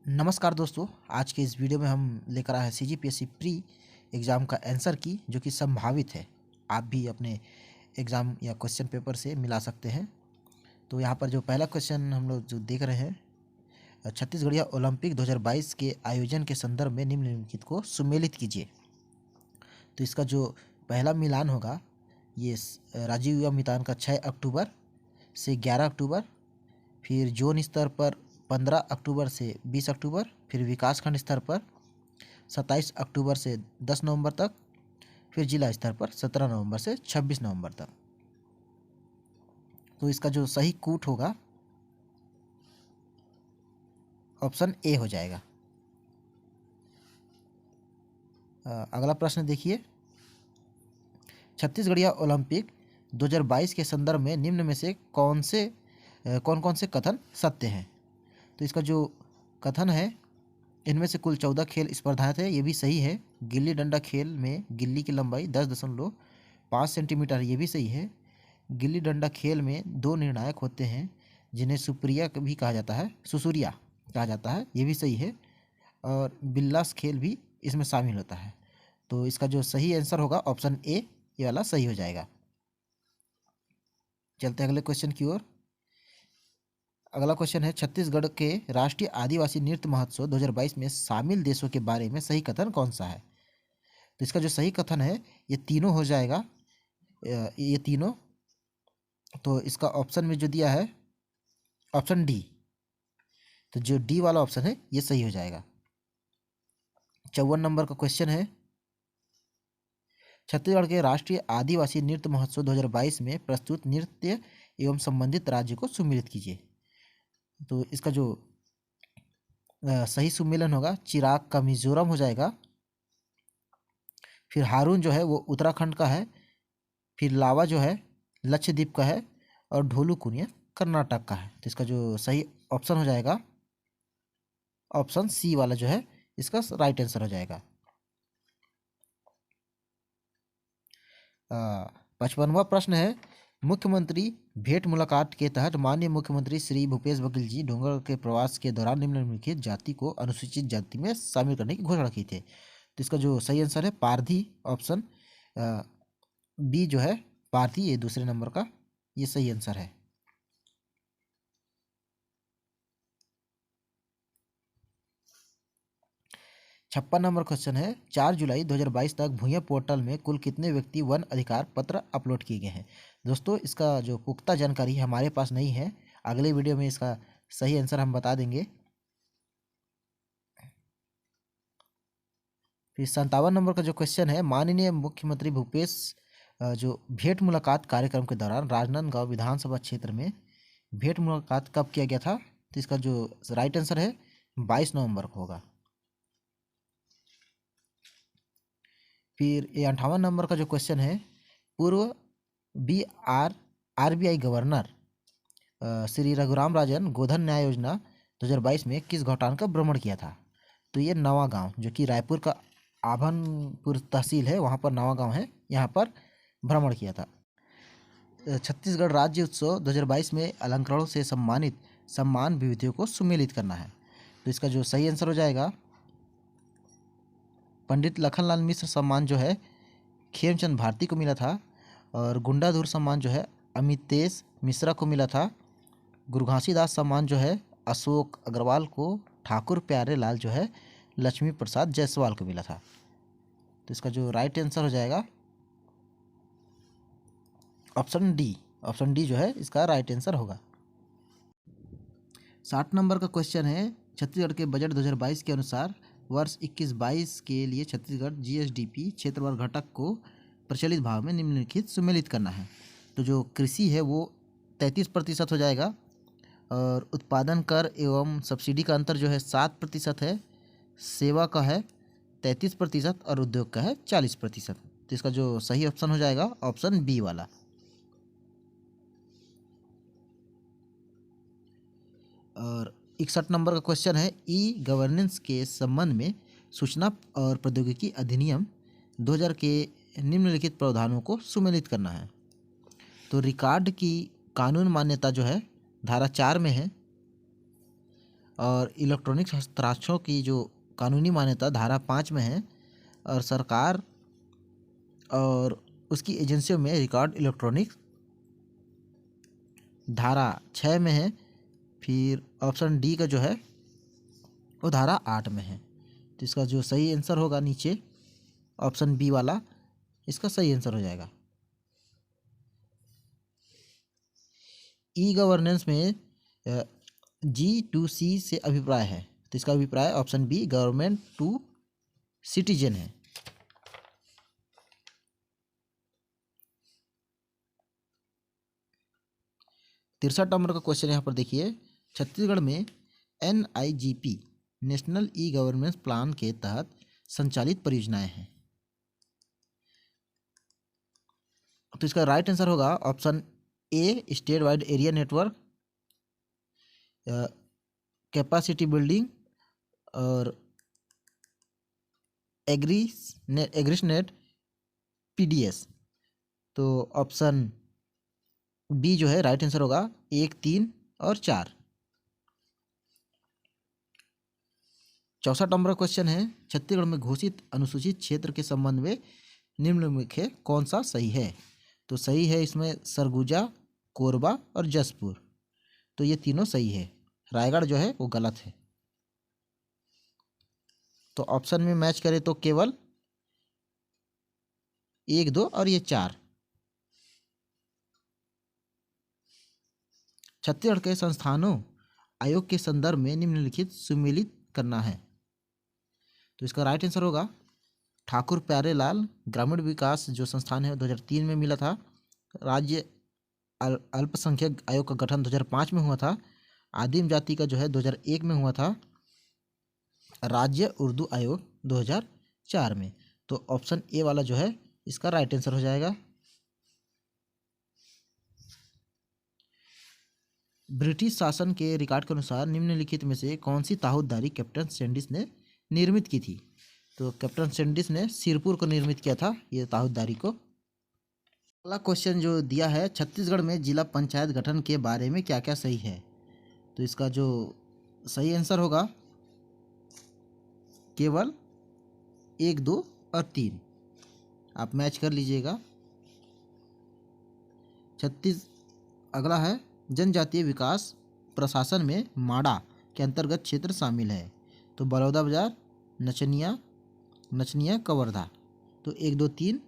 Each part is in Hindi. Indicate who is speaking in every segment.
Speaker 1: नमस्कार दोस्तों, आज के इस वीडियो में हम लेकर आए हैं सीजीपीएससी प्री एग्ज़ाम का आंसर की जो कि संभावित है। आप भी अपने एग्ज़ाम या क्वेश्चन पेपर से मिला सकते हैं। तो यहाँ पर जो पहला क्वेश्चन हम लोग जो देख रहे हैं, छत्तीसगढ़िया ओलंपिक 2022 के आयोजन के संदर्भ में निम्नलिखित को सुमेलित कीजिए। तो इसका जो पहला मिलान होगा ये राजीव युवा मैदान का 6 अक्टूबर से 11 अक्टूबर, फिर जोन स्तर पर 15 अक्टूबर से 20 अक्टूबर, फिर विकासखंड स्तर पर 27 अक्टूबर से 10 नवंबर तक, फिर जिला स्तर पर 17 नवंबर से 26 नवंबर तक। तो इसका जो सही कूट होगा ऑप्शन ए हो जाएगा। अगला प्रश्न देखिए, छत्तीसगढ़िया ओलंपिक 2022 के संदर्भ में निम्न में से कौन कौन से कथन सत्य हैं। तो इसका जो कथन है, इनमें से कुल 14 खेल स्पर्धाएं थे, ये भी सही है। गिल्ली डंडा खेल में गिल्ली की लंबाई 10.5 सेंटीमीटर, ये भी सही है। गिल्ली डंडा खेल में 2 निर्णायक होते हैं जिन्हें सुप्रिया भी कहा जाता है, सुसुरिया कहा जाता है, ये भी सही है। और बिल्लास खेल भी इसमें शामिल होता है। तो इसका जो सही आंसर होगा ऑप्शन ए, ये वाला सही हो जाएगा। चलते हैं अगले क्वेश्चन की ओर। अगला क्वेश्चन है, छत्तीसगढ़ के राष्ट्रीय आदिवासी नृत्य महोत्सव 2022 में शामिल देशों के बारे में सही कथन कौन सा है। तो इसका जो सही कथन है ये तीनों हो जाएगा, ये तीनों। तो इसका ऑप्शन में जो दिया है ऑप्शन डी, तो जो डी वाला ऑप्शन है ये सही हो जाएगा। 54 नंबर का क्वेश्चन है, छत्तीसगढ़ के राष्ट्रीय आदिवासी नृत्य महोत्सव 2022 में प्रस्तुत नृत्य एवं संबंधित राज्य को सम्मिलित कीजिए। तो इसका जो सही सम्मेलन होगा चिराग का मिजोरम हो जाएगा, फिर हारून जो है वो उत्तराखंड का है, फिर लावा जो है लक्षद्वीप का है, और ढोलू कुनिया कर्नाटक का है। तो इसका जो सही ऑप्शन हो जाएगा ऑप्शन सी वाला जो है इसका राइट आंसर हो जाएगा। 55वां प्रश्न है, मुख्यमंत्री भेंट मुलाकात के तहत माननीय मुख्यमंत्री श्री भूपेश बघेल जी डोंगरगढ़ के प्रवास के दौरान निम्नलिखित जाति को अनुसूचित जाति में शामिल करने की घोषणा की थी। तो इसका जो सही आंसर है पारधी, ऑप्शन बी जो है पारधी, ये दूसरे नंबर का ये सही आंसर है। छप्पन नंबर क्वेश्चन है, 4 जुलाई 2022 तक भूया पोर्टल में कुल कितने व्यक्ति वन अधिकार पत्र अपलोड किए गए हैं। दोस्तों इसका जो पुख्ता जानकारी हमारे पास नहीं है, अगले वीडियो में इसका सही आंसर हम बता देंगे। फिर 57 नंबर का जो क्वेश्चन है, माननीय मुख्यमंत्री भूपेश जो भेंट मुलाकात कार्यक्रम के दौरान राजनांदगांव विधानसभा क्षेत्र में भेंट मुलाकात कब किया गया था। तो इसका जो राइट आंसर है 22 नवंबर को होगा। फिर ये 58 नंबर का जो क्वेश्चन है, पूर्व बी आरबीआई गवर्नर श्री रघुराम राजन गोधन न्याय योजना 2022 में किस घोटाला का भ्रमण किया था। तो ये नवा गांव जो कि रायपुर का आभनपुर तहसील है, वहाँ पर नवा गांव है, यहाँ पर भ्रमण किया था। छत्तीसगढ़ राज्य उत्सव 2022 में अलंकरणों से सम्मानित सम्मान विभूतियों को सुमेलित करना है। तो इसका जो सही आंसर हो जाएगा पंडित लखनलाल मिश्र सम्मान जो है खेमचंद भारती को मिला था, और गुंडाधुर सम्मान जो है अमितेश मिश्रा को मिला था। गुरु घासीदास सम्मान जो है अशोक अग्रवाल को, ठाकुर प्यारे लाल जो है लक्ष्मी प्रसाद जायसवाल को मिला था। तो इसका जो राइट आंसर हो जाएगा ऑप्शन डी, ऑप्शन डी जो है इसका राइट आंसर होगा। 60 नंबर का क्वेश्चन है, छत्तीसगढ़ के बजट 2022 के अनुसार वर्ष 21-22 के लिए छत्तीसगढ़ जीएसडीपी क्षेत्रवार घटक को प्रचलित भाव में निम्नलिखित सुमेलित करना है। तो जो कृषि है वो 33% हो जाएगा, और उत्पादन कर एवं सब्सिडी का अंतर जो है 7% है, सेवा का है 33% और उद्योग का है 40%। तो इसका जो सही ऑप्शन हो जाएगा ऑप्शन बी वाला। और 61 नंबर का क्वेश्चन है, ई गवर्नेंस के संबंध में सूचना और प्रौद्योगिकी अधिनियम 2000 के निम्नलिखित प्रावधानों को सुमेलित करना है। तो रिकॉर्ड की कानून मान्यता जो है धारा 4 में है, और इलेक्ट्रॉनिक हस्ताक्षरों की जो कानूनी मान्यता धारा 5 में है, और सरकार और उसकी एजेंसियों में रिकॉर्ड इलेक्ट्रॉनिक धारा 6 में है। फिर ऑप्शन डी का जो है वो धारा 8 में है। तो इसका जो सही आंसर होगा नीचे ऑप्शन बी वाला इसका सही आंसर हो जाएगा। ई गवर्नेंस में G2C से अभिप्राय है, तो इसका अभिप्राय option B government to citizen है। 63 नंबर का क्वेश्चन यहाँ पर देखिए, छत्तीसगढ़ में NIGP national e governance plan के तहत संचालित परियोजनाएं हैं। तो इसका राइट आंसर होगा option A state wide area network, capacity building और एग्रीसनेट PDS। तो ऑप्शन बी जो है राइट आंसर होगा 1, 3 और 4। 64 नंबर क्वेश्चन है, छत्तीसगढ़ में घोषित अनुसूचित क्षेत्र के संबंध में निम्नलिखित कौन सा सही है। तो सही है इसमें सरगुजा, कोरबा और जसपुर, तो ये तीनों सही है। रायगढ़ जो है वो गलत है। तो ऑप्शन में मैच करें तो केवल 1, 2 और ये 4। छत्तीसगढ़ के संस्थानों आयोग के संदर्भ में निम्नलिखित सुमेलित करना है। तो इसका राइट आंसर होगा ठाकुर प्यारेलाल ग्रामीण विकास जो संस्थान है 2003 में मिला था। राज्य अल्पसंख्यक आयोग का गठन 2005 में हुआ था। आदिम जाति का जो है 2001 में हुआ था। राज्य उर्दू आयोग 2004 में। तो ऑप्शन ए वाला जो है इसका राइट आंसर हो जाएगा। ब्रिटिश शासन के रिकॉर्ड के अनुसार निम्नलिखित में से कौन सी ताहूतदारी कैप्टन सैंडिस ने निर्मित की थी। तो कैप्टन सैंडिस ने सिरपुर को निर्मित किया था ये ताहूतदारी को। अगला क्वेश्चन जो दिया है, छत्तीसगढ़ में जिला पंचायत गठन के बारे में क्या क्या सही है। तो इसका जो सही आंसर होगा केवल 1, 2 और 3, आप मैच कर लीजिएगा। अगला है जनजातीय विकास प्रशासन में माडा के अंतर्गत क्षेत्र शामिल है। तो बलौदाबाजार, नचनिया, कवर्धा। तो 1, 2, 3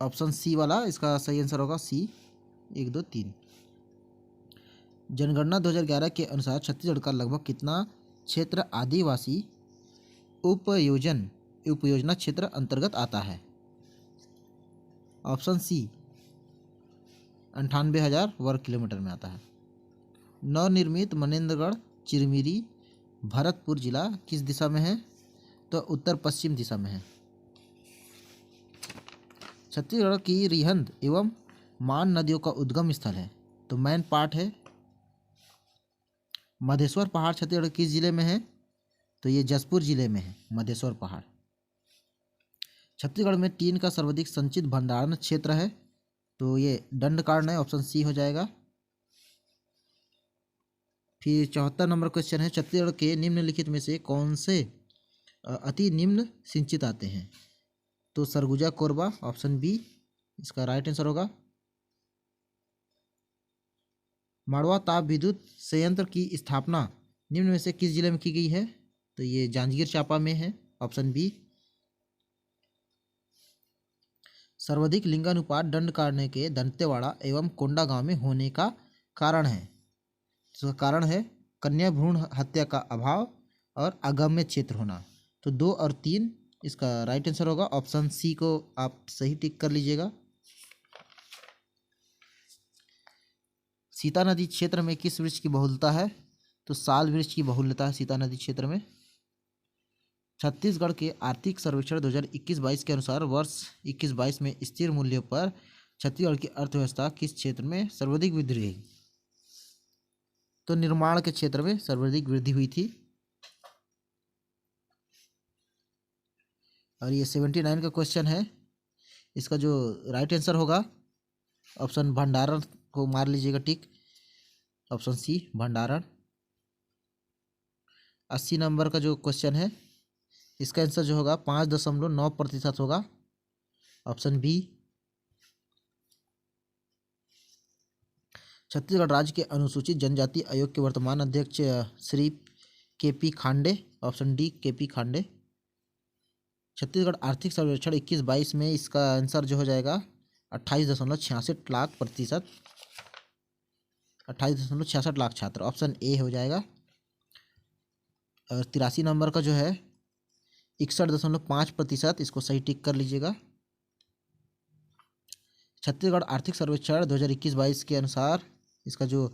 Speaker 1: ऑप्शन सी वाला इसका सही आंसर होगा सी 1, 2, 3। जनगणना 2011 के अनुसार छत्तीसगढ़ का लगभग कितना क्षेत्र आदिवासी उपयोजना क्षेत्र अंतर्गत आता है। ऑप्शन सी 98,000 वर्ग किलोमीटर में आता है। नवनिर्मित मनेन्द्रगढ़ चिरमिरी भरतपुर जिला किस दिशा में है। तो उत्तर पश्चिम दिशा में है। छत्तीसगढ़ की रिहंद एवं मान नदियों का उद्गम स्थल है। तो मैन पार्ट है। मधेश्वर पहाड़ छत्तीसगढ़ किस जिले में है। तो ये जसपुर जिले में है मधेश्वर पहाड़। छत्तीसगढ़ में टीन का सर्वाधिक संचित भंडारण क्षेत्र है। तो ये दंडकारण्य है, ऑप्शन सी हो जाएगा। फिर 74 नंबर क्वेश्चन है, छत्तीसगढ़ के निम्नलिखित में से कौन से अति निम्न सिंचित आते हैं। तो सरगुजा, कोरबा, ऑप्शन बी इसका राइट आंसर होगा। माड़वा ताप विद्युत संयंत्र की स्थापना निम्न में से किस जिले में की गई है। तो ये जांजगीर चांपा में है, ऑप्शन बी। सर्वाधिक लिंगानुपात दंडकारण्य के दंतेवाड़ा एवं कोंडागांव में होने का कारण है। तो कारण है कन्या भ्रूण हत्या का अभाव और अगम्य क्षेत्र होना। तो 2 और 3 इसका राइट आंसर होगा। ऑप्शन सी को आप सही टिक कर लीजिएगा। सीता नदी क्षेत्र में किस वृक्ष की बहुलता है। तो साल वृक्ष की बहुलता है सीता नदी क्षेत्र में। छत्तीसगढ़ के आर्थिक सर्वेक्षण 2021-22 के अनुसार वर्ष 21-22 में स्थिर मूल्य पर छत्तीसगढ़ की अर्थव्यवस्था किस क्षेत्र में सर्वाधिक वृद्धि रही। तो निर्माण के क्षेत्र में सर्वाधिक वृद्धि हुई थी। और ये 79 का क्वेश्चन है, इसका जो राइट आंसर होगा ऑप्शन भंडारण को मार लीजिएगा टिक। ऑप्शन सी भंडारण। 80 नंबर का जो क्वेश्चन है, इसका आंसर जो होगा 5.9% होगा, ऑप्शन बी। छत्तीसगढ़ राज्य के अनुसूचित जनजाति आयोग के वर्तमान अध्यक्ष Shri KP. Khande, option D KP. Khande. Chhattisgarh आर्थिक सर्वेक्षण 21-22 में इसका आंसर जो हो जाएगा 28.66 लाख प्रतिशत, 28.66 लाख छात्र, ऑप्शन ए हो जाएगा। और 83 नंबर का जो है 61.5%, इसको सही टिक कर लीजिएगा। छत्तीसगढ़ आर्थिक सर्वेक्षण 2021-22 के अनुसार इसका जो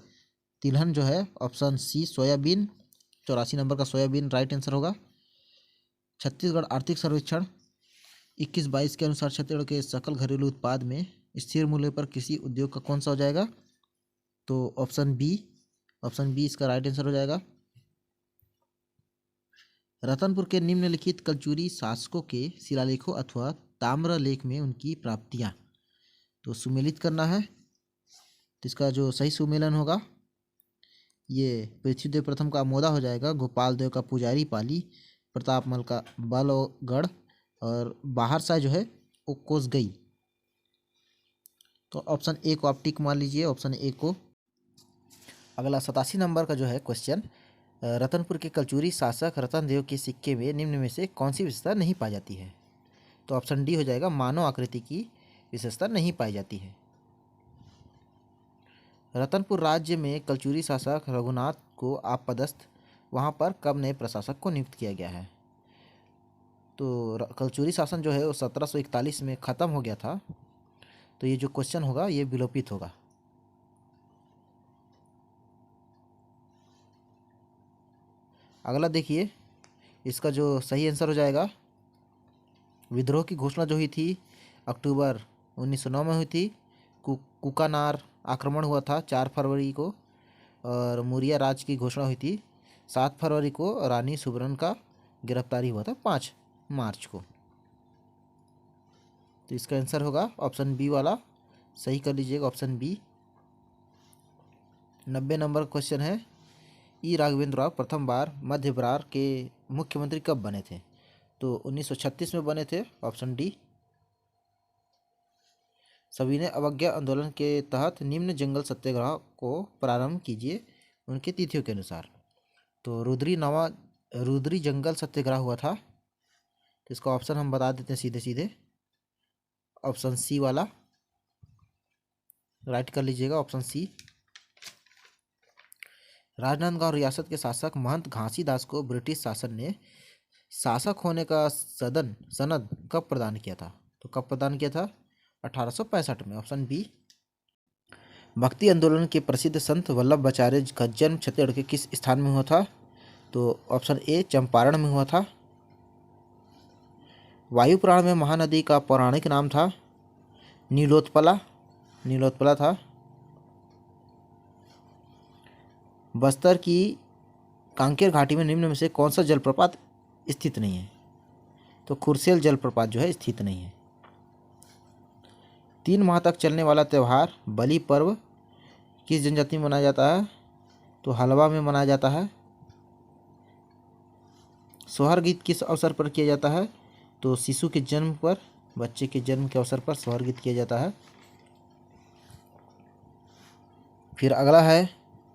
Speaker 1: तिलहन जो है, ऑप्शन सी सोयाबीन, 84 नंबर का सोयाबीन राइट आंसर होगा। छत्तीसगढ़ आर्थिक सर्वेक्षण 21-22 के अनुसार छत्तीसगढ़ के सकल घरेलू उत्पाद में स्थिर मूल्य पर कृषि उद्योग का कौन सा हो जाएगा? तो ऑप्शन बी इसका राइट आंसर हो जाएगा। रतनपुर के निम्नलिखित कलचुरी शासकों के शिलालेखों अथवा ताम्रलेख में उनकी प्राप्तियां, तो सुमेलित करना है। तो इसका जो सही सुमेलन होगा ये पृथ्वीदेव प्रथम का अमोदा हो जाएगा, गोपाल देव का पुजारी पाली, प्रतापमल का बालोगढ़ और बाहर सा जो है वो कोसगई। तो ऑप्शन ए को आप टिक मान लीजिए, ऑप्शन ए को। अगला 87 नंबर का जो है क्वेश्चन, रतनपुर के कलचुरी शासक रतन देव के सिक्के में निम्न में से कौन सी विशेषता नहीं पाई जाती है? तो ऑप्शन डी हो जाएगा, मानव आकृति की विशेषता नहीं पाई जाती है। रतनपुर राज्य में कलचुरी शासक रघुनाथ को आपदस्थ वहाँ पर कब नए प्रशासक को नियुक्त किया गया है? तो कलचुरी शासन जो है वो 1741 में ख़त्म हो गया था। तो ये जो क्वेश्चन होगा ये विलोपित होगा। अगला देखिए, इसका जो सही आंसर हो जाएगा, विद्रोह की घोषणा जो हुई थी अक्टूबर 1909 में हुई थी। कुकानार आक्रमण हुआ था 4 फरवरी को, और मुरिया राज की घोषणा हुई थी 7 फरवरी को। रानी सुबरन का गिरफ्तारी हुआ था 5 मार्च को। तो इसका आंसर होगा ऑप्शन बी वाला, सही कर लीजिएगा, ऑप्शन बी। 90 नंबर क्वेश्चन है, ई राघवेंद्र राव प्रथम बार मध्य बरार के मुख्यमंत्री कब बने थे? तो 1936 में बने थे, ऑप्शन डी। सविनय अवज्ञा आंदोलन के तहत निम्न जंगल सत्याग्रह को प्रारंभ कीजिए उनके तिथियों के अनुसार। तो रुद्री जंगल सत्याग्रह हुआ था। तो इसका ऑप्शन हम बता देते हैं सीधे सीधे, ऑप्शन सी वाला राइट कर लीजिएगा, ऑप्शन सी। राजनांदगांव रियासत के शासक महंत घासीदास को ब्रिटिश शासन ने शासक होने का सनद कब प्रदान किया था? तो कब प्रदान किया था? 1865 में, ऑप्शन बी। भक्ति आंदोलन के प्रसिद्ध संत वल्लभाचार्य का जन्म छत्तीसगढ़ के किस स्थान में हुआ था? तो ऑप्शन ए चंपारण में हुआ था। वायुपुराण में महानदी का पौराणिक नाम था नीलोत्पला था। बस्तर की कांकेर घाटी में निम्न में से कौन सा जलप्रपात स्थित नहीं है? तो खुरसेल जलप्रपात जो है स्थित नहीं है। 3 माह तक चलने वाला त्यौहार बलि पर्व किस जनजाति में मनाया जाता है? तो हलवा में मनाया जाता है। सोहर गीत किस अवसर पर किया जाता है? तो शिशु के जन्म पर, बच्चे के जन्म के अवसर पर सोहर गीत किया जाता है। फिर अगला है,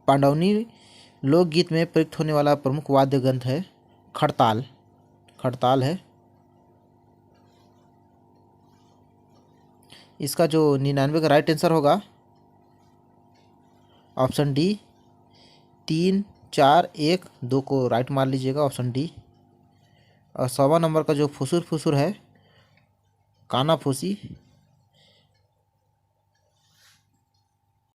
Speaker 1: पांडवनी लोकगीत में प्रयुक्त होने वाला प्रमुख वाद्य यंत्र है खड़ताल है। इसका जो 99 का राइट आंसर होगा ऑप्शन डी। 3, 4, 1, 2 को राइट मान लीजिएगा, ऑप्शन डी। और 100वां नंबर का जो फुसुर है काना फूसी,